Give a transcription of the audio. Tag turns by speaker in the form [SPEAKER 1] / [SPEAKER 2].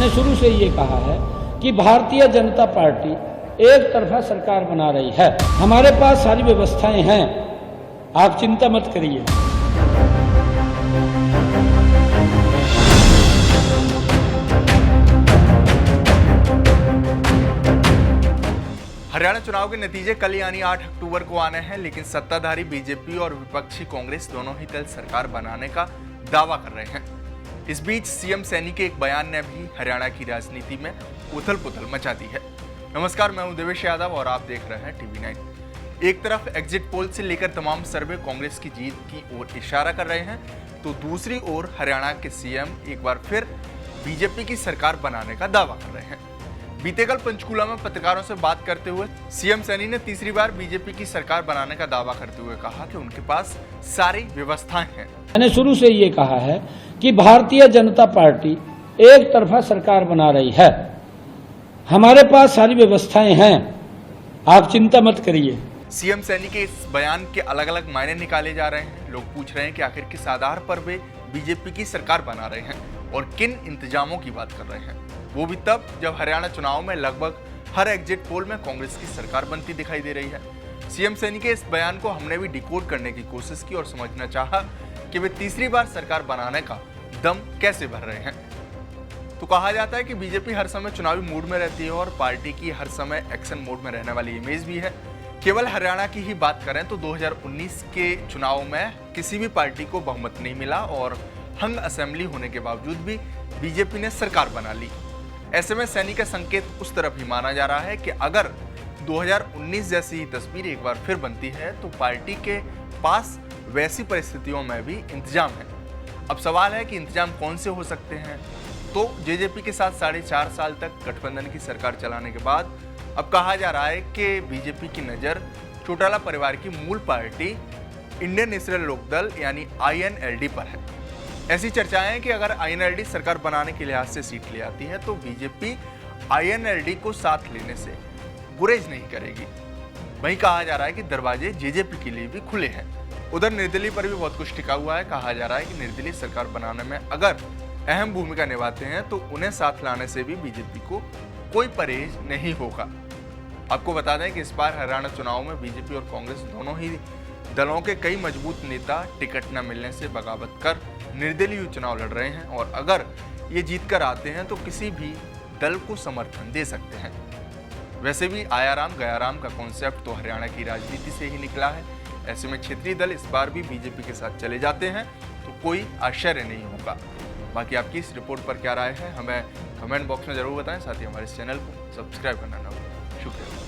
[SPEAKER 1] मैंने शुरू से ये कहा है कि भारतीय जनता पार्टी एक तरफा सरकार बना रही है। हमारे पास सारी व्यवस्थाएं हैं, आप चिंता मत करिए।
[SPEAKER 2] हरियाणा चुनाव के नतीजे कल यानी 8 अक्टूबर को आने हैं, लेकिन सत्ताधारी बीजेपी और विपक्षी कांग्रेस दोनों ही दल सरकार बनाने का दावा कर रहे हैं। इस बीच सीएम सैनी के एक बयान ने भी हरियाणा की राजनीति में उथल-पुथल मचा दी है। नमस्कार, मैं हूं देवेश यादव और आप देख रहे हैं TV9। एक तरफ एग्जिट पोल से लेकर तमाम सर्वे कांग्रेस की जीत की ओर इशारा कर रहे हैं, तो दूसरी ओर हरियाणा के सीएम एक बार फिर बीजेपी की सरकार बनाने का दावा कर रहे हैं। बीते कल पंचकूला में पत्रकारों से बात करते हुए सीएम सैनी ने तीसरी बार बीजेपी की सरकार बनाने का दावा करते हुए कहा कि उनके पास सारी व्यवस्थाएं हैं।
[SPEAKER 1] मैंने शुरू से ये कहा है कि भारतीय जनता पार्टी एक तरफा सरकार बना रही है। हमारे पास सारी व्यवस्थाएं हैं, आप चिंता मत करिए।
[SPEAKER 2] सीएम सैनी के इस बयान के अलग अलग मायने निकाले जा रहे हैं। लोग पूछ रहे हैं कि आखिर किस आधार पर वे बीजेपी की सरकार बना रहे हैं और किन इंतजामों की बात कर रहे हैं, वो भी तब जब हरियाणा चुनाव में लगभग हर एग्जिट पोल में कांग्रेस की सरकार बनती दिखाई दे रही है। सीएम सैनी के इस बयान को हमने भी डिकोड करने की कोशिश की और समझना चाहा कि वे तीसरी बार सरकार बनाने का दम कैसे भर रहे हैं। तो कहा जाता है कि बीजेपी हर समय चुनावी मूड में रहती है और पार्टी की हर समय एक्शन मोड में रहने वाली इमेज भी है। केवल हरियाणा की ही बात करें तो 2019 के चुनाव में किसी भी पार्टी को बहुमत नहीं मिला और हंग असेंबली होने के बावजूद भी बीजेपी ने सरकार बना ली। ऐसे में सैनी का संकेत उस तरफ ही माना जा रहा है कि अगर 2019 जैसी ही तस्वीर एक बार फिर बनती है तो पार्टी के पास वैसी परिस्थितियों में भी इंतजाम है। अब सवाल है कि इंतजाम कौन से हो सकते हैं। तो जेजेपी के साथ 4.5 साल तक गठबंधन की सरकार चलाने के बाद अब कहा जा रहा है कि बीजेपी की नज़र चौटाला परिवार की मूल पार्टी इंडियन नेशनल लोकदल यानी INLD पर है। ऐसी चर्चाएं हैं कि अगर INLD सरकार बनाने के लिहाज से सीट ले आती है तो बीजेपी INLD को साथ लेने से गुरेज नहीं करेगी। वहीं कहा जा रहा है कि दरवाजे जेजेपी के लिए भी खुले हैं। उधर निर्दलीय पर भी बहुत कुछ टिका हुआ है। कहा जा रहा है कि निर्दलीय सरकार बनाने में अगर अहम भूमिका निभाते हैं तो उन्हें साथ लाने से भी बीजेपी को कोई परहेज नहीं होगा। आपको बता दें कि इस बार हरियाणा चुनाव में बीजेपी और कांग्रेस दोनों ही दलों के कई मजबूत नेता टिकट न मिलने से बगावत कर निर्दलीय चुनाव लड़ रहे हैं और अगर ये जीत कर आते हैं तो किसी भी दल को समर्थन दे सकते हैं। वैसे भी आया राम गया राम का कॉन्सेप्ट तो हरियाणा की राजनीति से ही निकला है। ऐसे में क्षेत्रीय दल इस बार भी बीजेपी के साथ चले जाते हैं तो कोई आश्चर्य नहीं होगा। बाकी आपकी इस रिपोर्ट पर क्या राय है हमें कमेंट बॉक्स में जरूर बताएं। साथ ही हमारे इस चैनल को सब्सक्राइब करना ना भूलें। शुक्रिया।